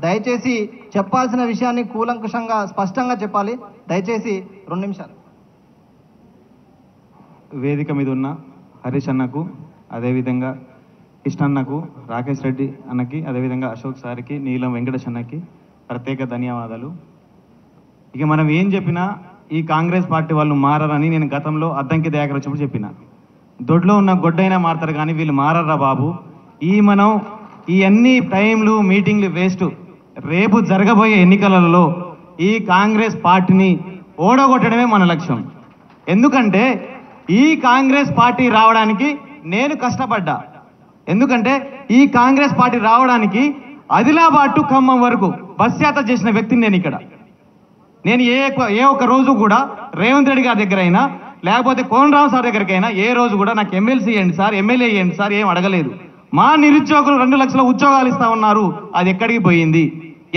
దయచేసి చెప్పాల్సిన విషయాన్ని కూలంకుషంగా స్పష్టంగా చెప్పాలి. దయచేసి 2 నిమిషాలు. వేదిక మీద ఉన్న హరీష్ అన్నకు, అదేవిధంగా కృష్ణన్నకు, రాకేష్ రెడ్డి అన్నకి, అదేవిధంగా అశోక్ సార్కి, నీలం వెంకటేష్ అన్నకి ప్రత్యేక ధన్యవాదాలు. ఇక మనం ఏం చెప్పినా ఈ కాంగ్రెస్ పార్టీ వాళ్ళు మారరని నేను గతంలో అద్దంకి దయాకర్ వచ్చినప్పుడు చెప్పిన. దొడ్లో ఉన్న గొడ్డైనా మారతారు కానీ వీళ్ళు మారర్రా బాబు. మనం ఈ అన్ని టైంలు మీటింగ్లు వేస్ట్. రేపు జరగబోయే ఎన్నికలలో ఈ కాంగ్రెస్ పార్టీని ఓడగొట్టడమే మన లక్ష్యం. ఎందుకంటే ఈ కాంగ్రెస్ పార్టీ రావడానికి నేను కష్టపడ్డా. ఎందుకంటే ఈ కాంగ్రెస్ పార్టీ రావడానికి ఆదిలాబాద్ టు ఖమ్మం వరకు బస్ యాత్ర చేసిన వ్యక్తిని నేను ఇక్కడ. నేను ఏ ఒక్క రోజు కూడా రేవంత్ రెడ్డి గారి దగ్గర అయినా లేకపోతే కోనరావు సార్ దగ్గరికైనా ఏ రోజు కూడా నాకు ఎమ్మెల్సీ ఇవ్వండి సార్, ఎమ్మెల్యే ఇవ్వండి సార్ ఏం అడగలేదు. మా నిరుద్యోగులు 2 లక్షల ఉద్యోగాలు ఇస్తా ఉన్నారు, అది ఎక్కడికి పోయింది?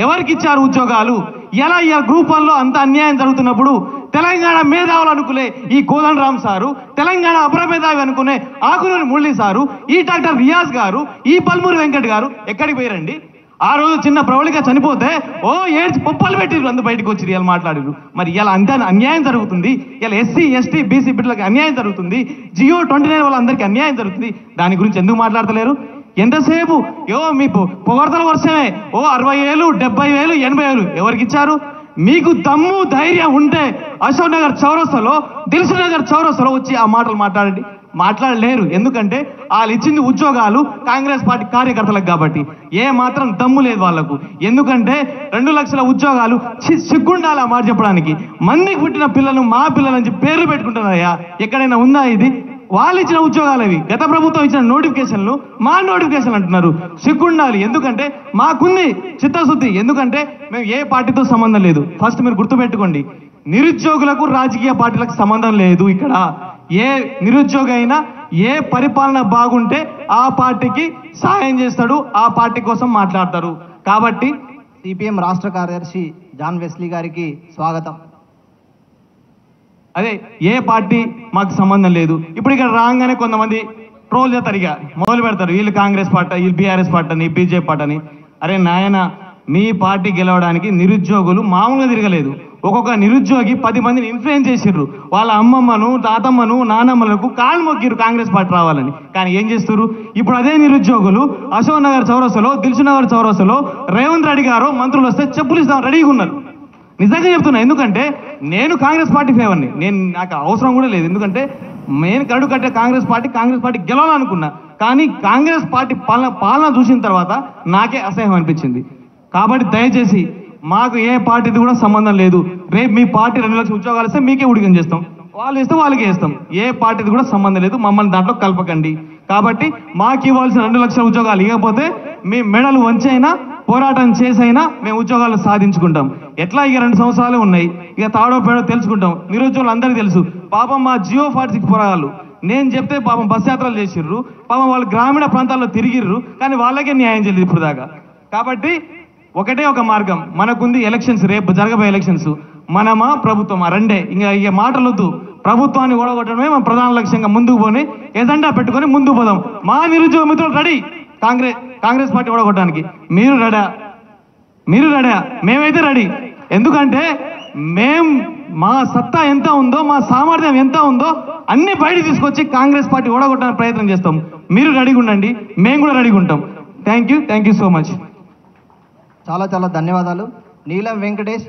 ఎవరికి ఇచ్చారు ఉద్యోగాలు? ఇలా గ్రూప్ 1లో అంత అన్యాయం జరుగుతున్నప్పుడు తెలంగాణ మేధావులు అనుకునే ఈ కోదండరామ్ సారు, తెలంగాణ అప్రమేధావి అనుకునే ఆకునూరి మురళి సారు, ఈ డాక్టర్ రియాజ్ గారు, ఈ పల్మూరి వెంకట్ గారు ఎక్కడికి పోయారండి? ఆ రోజు చిన్న ప్రవళిక చనిపోతే ఏడ్చి పొప్పలు పెట్టిరు, అందు బయటకు వచ్చి ఇలా మాట్లాడిరు. మరి ఇలా అంతే అన్యాయం జరుగుతుంది. ఇలా ఎస్సీ ఎస్టీ బీసీ బిడ్డలకు అన్యాయం జరుగుతుంది. జియో 29 వాళ్ళందరికీ అన్యాయం జరుగుతుంది. దాని గురించి ఎందుకు మాట్లాడతలేరు? ఎంతసేపు మీ పొగడతల వర్షమే 60,000 70,000 80,000 ఎవరికి ఇచ్చారు? మీకు దమ్ము ధైర్యం ఉంటే అశోక్ నగర్ చౌరస్తాలో, దిల్సుఖ్ నగర్ చౌరస్తాలో వచ్చి ఆ మాటలు మాట్లాడండి. మాట్లాడలేరు. ఎందుకంటే వాళ్ళు ఇచ్చింది ఉద్యోగాలు కాంగ్రెస్ పార్టీ కార్యకర్తలకు కాబట్టి. ఏ మాత్రం దమ్ము లేదు వాళ్లకు. ఎందుకంటే 2 లక్షల ఉద్యోగాలు సిగ్గుండాలి ఆ మాట చెప్పడానికి. మందికి పుట్టిన పిల్లలు మా పిల్లలని పేర్లు పెట్టుకుంటున్నారయ్యా. ఎక్కడైనా ఉందా ఇది? వాళ్ళు ఇచ్చిన ఉద్యోగాలు అవి. గత ప్రభుత్వం ఇచ్చిన నోటిఫికేషన్లు మా నోటిఫికేషన్ అంటున్నారు. సిగ్గుండాలి. ఎందుకంటే మాకుంది చిత్తశుద్ధి. ఎందుకంటే మేము ఏ పార్టీతో సంబంధం లేదు. ఫస్ట్ మీరు గుర్తుపెట్టుకోండి, నిరుద్యోగులకు రాజకీయ పార్టీలకు సంబంధం లేదు. ఇక్కడ ఏ నిరుద్యోగి అయినా ఏ పరిపాలన బాగుంటే ఆ పార్టీకి సాయం చేస్తాడు, ఆ పార్టీ కోసం మాట్లాడతారు. కాబట్టి సిపిఎం రాష్ట్ర కార్యదర్శి జాన్ వెస్లీ గారికి స్వాగతం. అదే ఏ పార్టీ మాకు సంబంధం లేదు. ఇప్పుడు ఇక్కడ రాగానే కొంతమంది ట్రోల్ చేస్తారు, ఇక మొదలు పెడతారు. వీళ్ళు కాంగ్రెస్ పార్టీ, వీళ్ళు బీఆర్ఎస్ పార్టీ అని, బీజేపీ పార్టీ అని. అరే నాయన, మీ పార్టీ గెలవడానికి నిరుద్యోగులు మామూలుగా తిరగలేదు. ఒక్కొక్క నిరుద్యోగి 10 మందిని ఇన్ఫ్లుయెన్స్ చేసిర్రు. వాళ్ళ అమ్మమ్మను, తాతమ్మను, నానమ్మలకు కాళ్ళు మొక్కిరు కాంగ్రెస్ పార్టీ రావాలని. కానీ ఏం చేస్తారు? ఇప్పుడు అదే నిరుద్యోగులు అశోక్ నగర్ చౌరస్తలో, దిల్సుఖ్ నగర్ చౌరస్తలో రేవంత్ రెడ్డి గారు మంత్రులు వస్తే చెప్పులు ఇస్తాం రెడీగా ఉన్నారు. నిజంగా చెప్తున్నా. ఎందుకంటే నేను కాంగ్రెస్ పార్టీ ఫేవర్ని. నాకు అవసరం కూడా లేదు. ఎందుకంటే నేను కరడు కట్టే కాంగ్రెస్ పార్టీ గెలవాలనుకున్నా. కానీ కాంగ్రెస్ పార్టీ పాలన చూసిన తర్వాత నాకే అసహ్యం అనిపించింది. కాబట్టి దయచేసి మాకు ఏ పార్టీది కూడా సంబంధం లేదు. రేపు మీ పార్టీ 2 లక్షల ఉద్యోగాలు ఇస్తే మీకే ఉడిగం చేస్తాం, వాళ్ళు ఇస్తే వాళ్ళకే ఇస్తాం. ఏ పార్టీది కూడా సంబంధం లేదు. మమ్మల్ని దాంట్లో కలపకండి. కాబట్టి మాకు ఇవ్వాల్సిన 2 లక్షల ఉద్యోగాలు ఇవ్వకపోతే మీ మెడలు వంచైనా పోరాటం చేసైనా మేము ఉద్యోగాలు సాధించుకుంటాం. ఎట్లా ఇక 2 సంవత్సరాలే ఉన్నాయి. ఇక తాడో పేడో తెలుసుకుంటాం. నిరుద్యోగులు అందరికీ తెలుసు. పాపం మా జియో 46 పోరాగాళ్ళు నేను చెప్తే పాపం బస్ యాత్రలు చేసిర్రు. పాపం వాళ్ళు గ్రామీణ ప్రాంతాల్లో తిరిగిర్రు. కానీ వాళ్ళకే న్యాయం చేయలేదు ఇప్పుడు దాకా. కాబట్టి ఒకటే ఒక మార్గం మనకుంది, ఎలక్షన్స్. రేపు జరగబోయే ఎలక్షన్స్. మనమా ప్రభుత్వమా? రెండే. ఇక మాటలొద్దు. ప్రభుత్వాన్ని ఓడగొట్టడమే మన ప్రధాన లక్ష్యంగా ముందుకు పోని ఎజెండా పెట్టుకొని ముందుకు పోదాం. మా నిరుద్యోగ మిత్రులు రెడీ కాంగ్రెస్ పార్టీ ఓడగొట్టడానికి. మీరు రెడీ, మేమైతే రెడీ. ఎందుకంటే మా సత్తా ఎంత ఉందో, మా సామర్థ్యం ఎంత ఉందో అన్ని బయట తీసుకొచ్చి కాంగ్రెస్ పార్టీ ఓడగొట్టడానికి ప్రయత్నం చేస్తాం. మీరు రెడీగా ఉండండి, మేము కూడా రెడీగా ఉంటాం. Thank you so much. చాలా ధన్యవాదాలు. నీలం వెంకటేష్